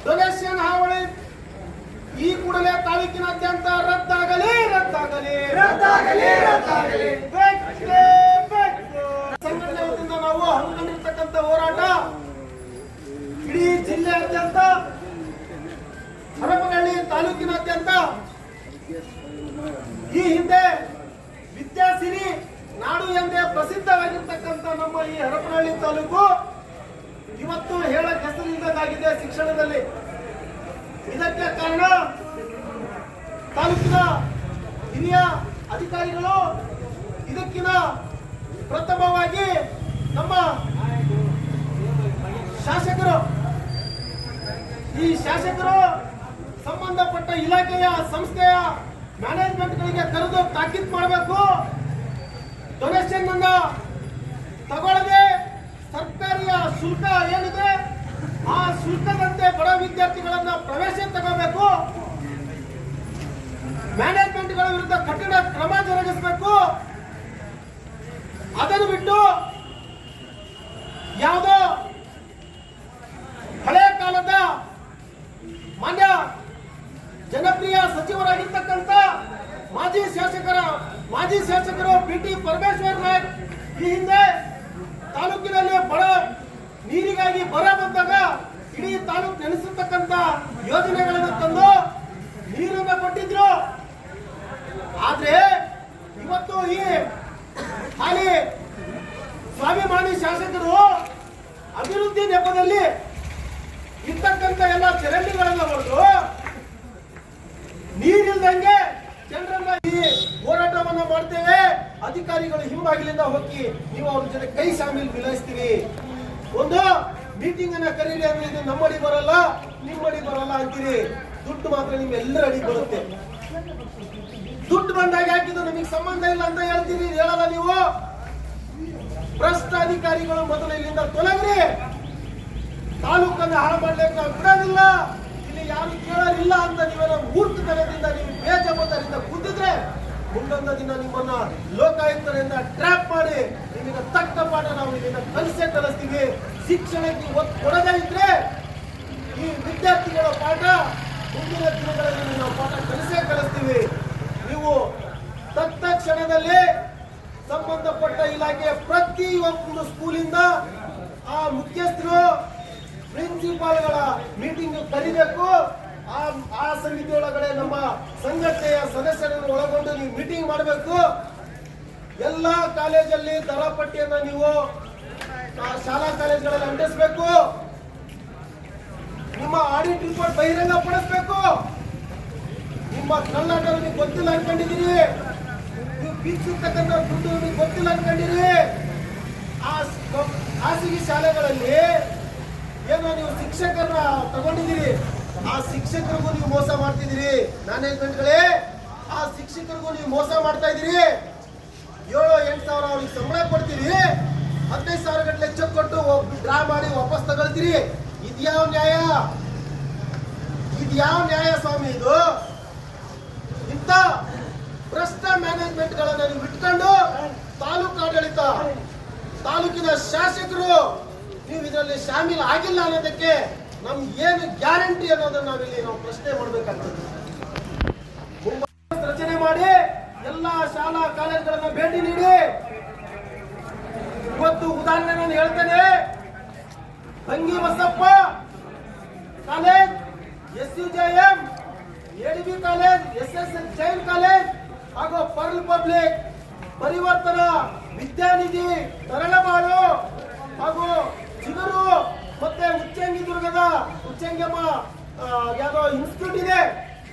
Donation ಹಾವಳಿ ಈ ಕೂಡಲೇ ತಾಲೂಕಿನಾದ್ಯಂತ ರದ್ದಾಗಲಿ ರದ್ದಾಗಲಿ ರದ್ದಾಗಲಿ ರದ್ದಾಗಲಿ. ಸಂಘಟನೆ ವತಿಯಿಂದ ನಾವು ಹಮ್ಮಿಕೊಂಡಿರ್ತಕ್ಕಂಥ ಹೋರಾಟ ಇಡೀ ಜಿಲ್ಲೆಯಾದ್ಯಂತ ಹರಪನಹಳ್ಳಿ ತಾಲೂಕಿನಾದ್ಯಂತ ಈ ಹಿಂದೆ ವಿದ್ಯಾಸಿರಿ ನಾಡು ಎಂದೇ ಪ್ರಸಿದ್ಧವಾಗಿರ್ತಕ್ಕಂಥ ನಮ್ಮ ಈ ಹರಪನಹಳ್ಳಿ ತಾಲೂಕು ಇವತ್ತು ಹೇಳಕ್ ಹೆಸರಿಲ್ಲದಾಗಿದೆ ಶಿಕ್ಷಣದಲ್ಲಿ. ಇದಕ್ಕೆ ಕಾರಣ ತಾಲೂಕಿನ ಹಿರಿಯ ಅಧಿಕಾರಿಗಳು ಇದಕ್ಕಿನ ಪ್ರಥಮವಾಗಿ ನಮ್ಮ ಶಾಸಕರು ಈ ಶಾಸಕರು ಸಂಬಂಧಪಟ್ಟ ಇಲಾಖೆಯ ಸಂಸ್ಥೆಯ ಮ್ಯಾನೇಜ್ಮೆಂಟ್ಗಳಿಗೆ ಕರೆದು ತಾಕೀತು ಮಾಡಬೇಕು. ಡೊನೇಷನ್ ಅನ್ನ ತಗೊಳ್ಳದೆ ಸರ್ಕಾರಿಯ ಶುಲ್ಕ ಏನಿದೆ ಆ ಶುಲ್ಕದಂತೆ ಬಡ ವಿದ್ಯಾರ್ಥಿಗಳನ್ನ ಪ್ರವೇಶ ತಗೋಬೇಕು. ಮ್ಯಾನೇಜ್ಮೆಂಟ್ಗಳ ವಿರುದ್ಧ ಕಠಿಣ ಕ್ರಮ ಜರುಗಿಸಬೇಕು. ಅದನ್ನು ಬಿಟ್ಟು ಯಾವುದೋ ಹಳೆ ಕಾಲದ ಮಾನ್ಯ ಜನಪ್ರಿಯ ಸಚಿವರಾಗಿರ್ತಕ್ಕಂಥ ಮಾಜಿ ಶಾಸಕರು ಪಿಟಿ ಪರಮೇಶ್ವರ್ ನಾಯಕ್ ಈ ಹಿಂದೆ ತಾಲೂಕಿನಲ್ಲಿ ಬಡ ನೀರಿಗಾಗಿ ಬರ ಬಂದಾಗ ಇಡೀ ತಾಲೂಕು ನೆನೆಸಿರ್ತಕ್ಕಂಥ ಯೋಜನೆಗಳನ್ನು ತಂದು ನೀರನ್ನು ಕೊಟ್ಟಿದ್ರು. ಆದ್ರೆ ಇವತ್ತು ಈ ಹಾಲಿ ಸ್ವಾಭಿಮಾನಿ ಶಾಸಕರು ಅಭಿವೃದ್ಧಿ ನೆಪದಲ್ಲಿ ಇರ್ತಕ್ಕಂಥ ಎಲ್ಲ ಚರಂಡಿಗಳೆಲ್ಲ ಹೊಡೆದು ನೀರಿಲ್ದಂಗೆ ಜನರನ್ನ ಈ ಹೋರಾಟವನ್ನ ಮಾಡ್ತೇವೆ. ಅಧಿಕಾರಿಗಳು ಹಿಂಬಾಗಿಲಿಂದ ಹೋಗಿ ನೀವು ಅವ್ರ ಜೊತೆ ಕೈ ಶಾಮೀಲ್ ವಿಲಯಿಸ್ತೀವಿ. ಒಂದು ಮೀಟಿಂಗ್ ಅನ್ನ ಕರೀರಿ ಅಂದ್ರೆ ಇದು ನಮ್ಮಡಿ ಬರಲ್ಲ ನಿಮ್ಮಡಿ ಬರಲ್ಲ ಅಂತೀರಿ. ದುಡ್ಡು ಮಾತ್ರ ನಿಮ್ಮೆಲ್ಲರ ಅಡಿ ಬರುತ್ತೆ. ದುಡ್ಡು ಬಂದಾಗ ಹಾಕಿದ್ದು ನಮಗೆ ಸಂಬಂಧ ಇಲ್ಲ ಅಂತ ಹೇಳ್ತೀರಿ, ಹೇಳಲ್ಲ ನೀವು. ಭ್ರಷ್ಟ ಅಧಿಕಾರಿಗಳು ಮೊದಲು ಇಲ್ಲಿಂದ ತೊಲಗ್ರಿ. ತಾಲೂಕನ್ನ ಹಾಳು ಮಾಡ್ಲಿಕ್ಕೆ ನಾವು ಬಿಡೋದಿಲ್ಲ. ಇಲ್ಲಿ ಯಾರು ಕೇಳಲಿಲ್ಲ ಅಂತ ನೀವೆಲ್ಲ ಮೂರ್ತತನದಿಂದ ನೀವು ಬೇಜವಾಬ್ದಾರಿಯಿಂದ ಕೂತಿದ್ರೆ ಮುಂದೊಂದು ದಿನ ನಿಮ್ಮನ್ನ ಲೋಕಾಯುಕ್ತರಿಂದ ಟ್ರ್ಯಾಪ್ ಮಾಡಿ ನಿಮಗೆ ತಕ್ಕ ಪಾಠ ನಾವು ಇಲ್ಲಿಂದ ಕಲಿಸ್ತೀವಿ. ಶಿಕ್ಷಣಕ್ಕೆ ಒತ್ತು ಕೊಡದೇ ಇದ್ರೆ ಈ ವಿದ್ಯಾರ್ಥಿಗಳ ಪಾಠ ಮುಂದಿನ ದಿನಗಳಲ್ಲಿ ನಾವು ಪಾಠ ಕಲಿಸ್ತೀವಿ. ನೀವು ತತ್ಕ್ಷಣದಲ್ಲಿ ಸಂಬಂಧಪಟ್ಟ ಇಲಾಖೆಯ ಪ್ರತಿಯೊಂದು ಸ್ಕೂಲಿಂದ ಆ ಮುಖ್ಯಸ್ಥರು ಪ್ರಿನ್ಸಿಪಾಲ್ಗಳ ಮೀಟಿಂಗ್ ಕರಿಬೇಕು. ಆ ಸಮಿತಿ ಒಳಗಡೆ ನಮ್ಮ ಸಂಘಟನೆಯ ಸದಸ್ಯರನ್ನು ಒಳಗೊಂಡು ನೀವು ಮೀಟಿಂಗ್ ಮಾಡಬೇಕು. ಎಲ್ಲಾ ಕಾಲೇಜಲ್ಲಿ ದರ ಪಟ್ಟಿಯನ್ನ ನೀವು ಶಾಲಾ ಕಾಲೇಜುಗಳಲ್ಲಿ ಅಂಟಿಸಬೇಕು. ನಿಮ್ಮ ಆಡಿಟ್ ರಿಪೋರ್ಟ್ ಬಹಿರಂಗ ಪಡಿಸಬೇಕು. ನಿಮ್ಮ ಕರ್ನಾಟಕ ನಿಮಗೆ ಗೊತ್ತಿಲ್ಲ ಅನ್ಕೊಂಡಿದ್ದೀರಿ. ನೀವು ಬೀಚಿರ್ತಕ್ಕಂಥ ದುಡ್ಡು ನಿಮಗೆ ಗೊತ್ತಿಲ್ಲ ಅನ್ಕೊಂಡಿರಿ. ಆ ಖಾಸಗಿ ಶಾಲೆಗಳಲ್ಲಿ ಏನೋ ನೀವು ಶಿಕ್ಷಕರನ್ನ ತಗೊಂಡಿದ್ದೀರಿ. ಆ ಶಿಕ್ಷಕರಿಗೂ ನೀವು ಮೋಸ ಮಾಡ್ತಿದ್ದೀರಿ. ಮ್ಯಾನೇಜ್ಮೆಂಟ್ಗಳೇ, ಆ ಶಿಕ್ಷಕರಿಗೂ ನೀವು ಮೋಸ ಮಾಡ್ತಾ ಇದ್ದೀರಿ. 7-8 ಸಾವಿರ ಅವ್ರಿಗೆ ಸಂಬಳ ಕೊಡ್ತೀರಿ, 15 ಸಾವಿರ ಗಟ್ಟಲೆ ಚೆಕ್ ಕೊಟ್ಟು ಡ್ರಾ ಮಾಡಿ ವಾಪಸ್ ತಗೊಳ್ತೀರಿ. ಇದ್ಯಾವ ನ್ಯಾಯ? ಇದ್ಯಾವ ನ್ಯಾಯ ಸ್ವಾಮಿ ಇದು? ಇಂಥ ಭ್ರಷ್ಟ ಮ್ಯಾನೇಜ್ಮೆಂಟ್ಗಳನ್ನ ನೀವು ಇಟ್ಕೊಂಡು ತಾಲೂಕು ಆಡಳಿತ, ತಾಲೂಕಿನ ಶಾಸಕರು ನೀವು ಇದರಲ್ಲಿ ಶಾಮೀಲ್ ಆಗಿಲ್ಲ ಅನ್ನೋದಕ್ಕೆ ನಮ್ಗೆ ಏನು ಗ್ಯಾರಂಟಿ ಅನ್ನೋದನ್ನ ನಾವು ಪ್ರಶ್ನೆ ಮಾಡಬೇಕಾಗ್ತದೆ. ರಚನೆ ಮಾಡಿ ಎಲ್ಲಾ ಶಾಲಾ ಕಾಲೇಜುಗಳನ್ನ ಭೇಟಿ ನೀಡಿ. ಇವತ್ತು ಉದಾಹರಣೆ ನಾನು ಹೇಳ್ತೇನೆ. ತಂಗಿ Basappa college, SUJM, ADB college, SSN Jain college ಹಾಗೂ ಪರ್ಲ್ ಪಬ್ಲಿಕ್, ಪರಿವರ್ತನಾ ವಿದ್ಯಾನಿಧಿ, ತರಳಬಾಳು ಹಾಗೂ ಚಿಗುರು ಮತ್ತೆ ಉಚ್ಚಂಗಿದುರ್ಗದ ಉಚ್ಚಂಗಮ್ಮ ಯಾವ್ದೋ ಇನ್ಸ್ಟಿಟ್ಯೂಟ್ ಇದೆ.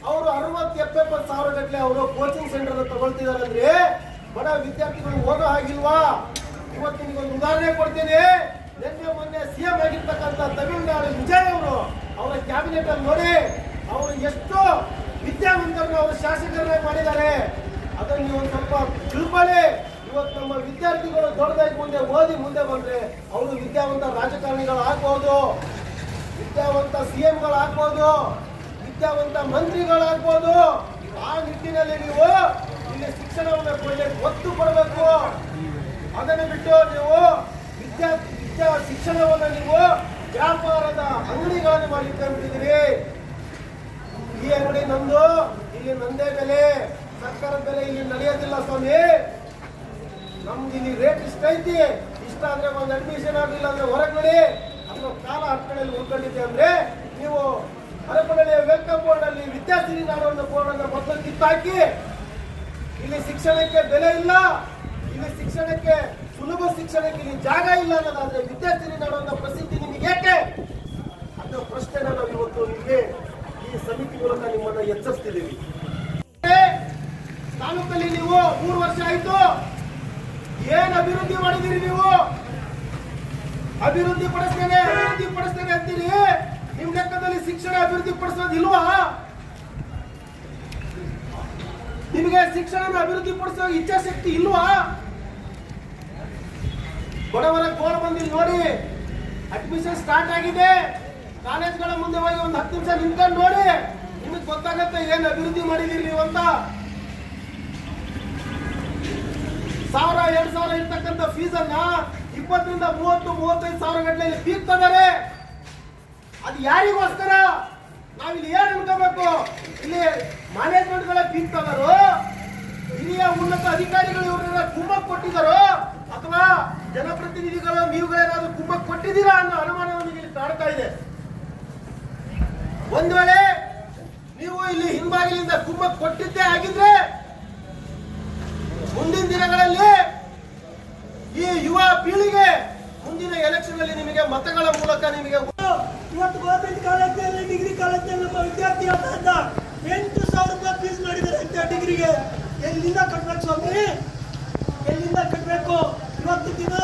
ಅವರು 60-70 ಸಾವಿರ ಗಟ್ಟಲೆ ಅವರು ಕೋಚಿಂಗ್ ಸೆಂಟರ್ ತಗೊಳ್ತಿದ್ದಾರೆ. ಅಂದ್ರೆ ಬಡ ವಿದ್ಯಾರ್ಥಿಗಳು ಓದೋ ಹಾಗಿಲ್ವಾ? ಇವತ್ತು ನಿಮಗೊಂದು ಉದಾಹರಣೆ ಕೊಡ್ತೀನಿ. ನಿನ್ನೆ ಮೊನ್ನೆ CM ಆಗಿರ್ತಕ್ಕಂಥ ತಮಿಳುನಾಡು ವಿಜಯ್ ಅವರು ಅವರ ಕ್ಯಾಬಿನೆಟ್ ಅಲ್ಲಿ ನೋಡಿ ಅವರು ಎಷ್ಟು ವಿದ್ಯಾವಂತರನ್ನು ಅವರು ಶಾಸಕರನ್ನೇ ಮಾಡಿದ್ದಾರೆ. ಅದನ್ನು ನೀವು ಒಂದು ಸ್ವಲ್ಪ ತಿಳ್ಕೊಳ್ಳಿ. ಇವತ್ತು ನಮ್ಮ ವಿದ್ಯಾರ್ಥಿಗಳು ದೊಡ್ಡದಾಗಿ ಮುಂದೆ ಓದಿ ಮುಂದೆ ಬಂದ್ರೆ ಅವರು ವಿದ್ಯಾವಂತ ರಾಜಕಾರಣಿಗಳು ಆಗ್ಬಹುದು, ವಿದ್ಯಾವಂತ CMಗಳು ಆಗ್ಬಹುದು, ವಿದ್ಯಾವಂತ ಮಂತ್ರಿಗಳಾಗ್ಬಹುದು. ಆ ನಿಟ್ಟಿನಲ್ಲಿ ನೀವು ಇಲ್ಲಿ ಶಿಕ್ಷಣವನ್ನು ಕೊಡಲಿಕ್ಕೆ ಒತ್ತು ಕೊಡಬೇಕು. ಅದನ್ನು ಬಿಟ್ಟು ನೀವು ಶಿಕ್ಷಣವನ್ನು ನೀವು ವ್ಯಾಪಾರದ ಅಂಗಡಿಗಳನ್ನು ಮಾಡಿಕೊಂಡಿದ್ದೀರಿ. ಈ ಅಂಗಡಿ ನಮ್ದು, ಇಲ್ಲಿ ನಂದೇ ಬೆಲೆ, ಸರ್ಕಾರದ ಬೆಲೆ ಇಲ್ಲಿ ನಡೆಯೋದಿಲ್ಲ ಸ್ವಾಮಿ. ನಮ್ದು ಇಲ್ಲಿ ರೇಟ್ ಇಷ್ಟ ಐತಿ, ಇಷ್ಟ ಅಂದ್ರೆ ಒಂದು ಅಡ್ಮಿಷನ್ ಆಗಲಿಲ್ಲ ಅಂದ್ರೆ ಹೊರಗಡೆ ಅಥವಾ ಕಾಲ ಹಟ್ಕಡೆಯಲ್ಲಿ ಉಳ್ಕೊಂಡಿದ್ದೆ ಅಂದ್ರೆ ನೀವು ಹರಪನಹಳ್ಳಿಯ ವೆಲ್ಕಮ್ ಬೋರ್ಡ್ ಅಲ್ಲಿ ವಿದ್ಯಾರ್ಥಿ ನಾಡು ಅನ್ನೋ ಬೋರ್ಡ್ ಅನ್ನು ಮೊದಲು ಕಿತ್ತಾಕಿ. ಇಲ್ಲಿ ಶಿಕ್ಷಣಕ್ಕೆ ಬೆಲೆ ಇಲ್ಲ, ಇಲ್ಲಿ ಶಿಕ್ಷಣಕ್ಕೆ ಸುಲಭ ಶಿಕ್ಷಣಕ್ಕೆ ಇಲ್ಲಿ ಜಾಗ ಇಲ್ಲ ಅನ್ನೋದಾದ್ರೆ ವಿದ್ಯಾರ್ಥಿ ನಾಡು ಅನ್ನೋ ಪ್ರಸಿದ್ಧಿ ನಿಮಗೆ ಏಕೆ ಅನ್ನೋ ಪ್ರಶ್ನೆನ ನಾವು ಇವತ್ತು ನಿಮಗೆ ಈ ಸಮಿತಿ ಮೂಲಕ ನಿಮ್ಮನ್ನ ಎಚ್ಚರಿಸ್ತಿದ್ದೀವಿ. ತಾಲೂಕಲ್ಲಿ ನೀವು 3 ವರ್ಷ ಆಯ್ತು, ಏನ್ ಅಭಿವೃದ್ಧಿ ಮಾಡಿದಿರಿ ನೀವು? ಅಭಿವೃದ್ಧಿ ಪಡಿಸ್ತೇನೆ ಅಂತೀರಿ. ನಿಮ್ ಲೆಕ್ಕದಲ್ಲಿ ಶಿಕ್ಷಣ ಅಭಿವೃದ್ಧಿ ಪಡಿಸೋದಿಲ್ವಾ? ನಿಮಗೆ ಶಿಕ್ಷಣ ಅಭಿವೃದ್ಧಿ ಪಡಿಸೋ ಇಚ್ಛಾಶಕ್ತಿ ಇಲ್ವಾ? ಬಡವರ ಗೋಳು ಬಂದಿಲ್ಲ ನೋಡಿ. ಅಡ್ಮಿಷನ್ ಸ್ಟಾರ್ಟ್ ಆಗಿದೆ, ಕಾಲೇಜ್ಗಳ ಮುಂದೆ ಹೋಗಿ ಒಂದು 10 ನಿಮಿಷ ನಿಂತ್ಕೊಂಡು ನೋಡಿ, ನಿಮಗೆ ಗೊತ್ತಾಗತ್ತೆ ಏನ್ ಅಭಿವೃದ್ಧಿ ಮಾಡಿದಿರಿ ನೀವು ಅಂತ. 1000-2000 ಇರ್ತಕ್ಕಂಥ ಫೀಸ್ ಅನ್ನ 20 ರಿಂದ 30-35 ಸಾವಿರ ಗಟ್ಟಲೆ ಬೀಗ್ತಿದ್ದಾರೆ. ಅದು ಯಾರಿಗೋಸ್ಕರ? ನಾವಿಲ್ಲಿ ಏನ್ ಅನ್ಕೋಬೇಕು? ಇಲ್ಲಿ ಮ್ಯಾನೇಜ್ಮೆಂಟ್ ಗಳ ಬೀಗ್ತದಾರೋ, ಹಿರಿಯ ಉನ್ನತ ಅಧಿಕಾರಿಗಳು ಇವ್ರನ್ನ ಕುಮ್ಮಕ್ ಕೊಟ್ಟಿದ್ದಾರೋ, ಅಥವಾ ಜನಪ್ರತಿನಿಧಿಗಳು ನೀವುಗಳೇನಾದ್ರೂ ಕುಮ್ಮಕ್ ಕೊಟ್ಟಿದ್ದೀರಾ ಅನ್ನೋ ಅನುಮಾನ ನಮಗೆ ಇಲ್ಲಿ ಕಾಡ್ತಾ ಇದೆ. ಒಂದ್ ವೇಳೆ ನೀವು ಇಲ್ಲಿ ಹಿಂಬಾಗಿಲಿಂದ ಕುಮ್ಮಕ್ ಕೊಟ್ಟಿದ್ದೇ ಆಗಿದ್ರೆ ಮುಂದಿನ ದಿನಗಳಲ್ಲಿ ಈ ಯುವ ಪೀಳಿಗೆ ಮುಂದಿನ ಎಲೆಕ್ಷನ್ ಅಲ್ಲಿ ನಿಮಗೆ ಮತಗಳ ಮೂಲಕ ನಿಮಗೆ ಇವತ್ತು ಗೌರ್ಮೆಂಟ್ ಕಾಲೇಜಿನಲ್ಲಿ ಡಿಗ್ರಿ ಕಾಲೇಜಿನಲ್ಲಿ ನಮ್ಮ ವಿದ್ಯಾರ್ಥಿ ಅಂತ 8,000 ರೂಪಾಯಿ ಫೀಸ್ ಮಾಡಿದ್ದಾರೆ ಅಂತ ಡಿಗ್ರಿಗೆ. ಎಲ್ಲಿಂದ ಕಟ್ಬೇಕು ಸ್ವಾಮಿ? ಎಲ್ಲಿಂದ ಕಟ್ಬೇಕು? ಇವತ್ತು ದಿನ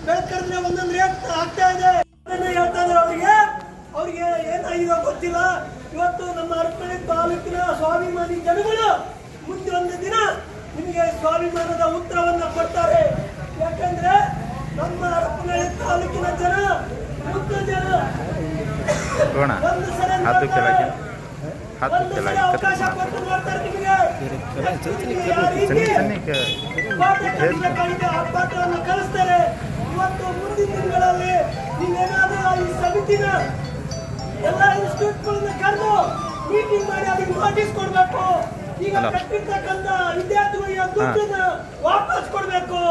ಬೆಳಕರಿದ್ರೆ ಒಂದೊಂದು ರೇಟ್ ಆಗ್ತಾ ಇದೆ. ಹೇಳ್ತಾ ಇದ್ದಾರೆ ಅವ್ರಿಗೆ ಏನಾಗಿರೋ ಗೊತ್ತಿಲ್ಲ. ಇವತ್ತು ನಮ್ಮ ಹರಪನಹಳ್ಳಿ ತಾಲೂಕಿನ ಸ್ವಾಭಿಮಾನಿ ಜನಗಳು ಮುಂದೆ ಒಂದು ದಿನ ನಿಮಗೆ ಸ್ವಾಭಿಮಾನದ ಉತ್ತರವನ್ನ ಕೊಡ್ತಾರೆ. ಯಾಕಂದ್ರೆ ನಮ್ಮ ಹರಪನಹಳ್ಳಿ ತಾಲೂಕಿನ ಜನ ಅವಕಾಶ ಕೊಟ್ಟು ನೋಡ್ತಾರೆ. ನಿಮಗೆ ಪಾಠವನ್ನು ಕಲಿಸ್ತಾರೆ. ಇವತ್ತು ಮುಂದಿನ ದಿನಗಳಲ್ಲಿ ನೀವೇನಾದ್ರೂ ಈ ಸಮಿತಿನ ಎಲ್ಲ ಇನ್ಸ್ಟಿಟ್ಯೂಟ್ಗಳನ್ನ ಕರೆದು ಮೀಟಿಂಗ್ ಮಾಡಿ ಅದಕ್ಕೆ ನೋಟಿಸ್ ಕೊಡ್ಬೇಕು. ಈಗ ಕಟ್ಟಿರ್ತಕ್ಕಂಥ ವಿದ್ಯಾರ್ಥಿಗಳಿಗೆ ದುಡ್ಡನ್ನ ವಾಪಸ್ ಕೊಡ್ಬೇಕು.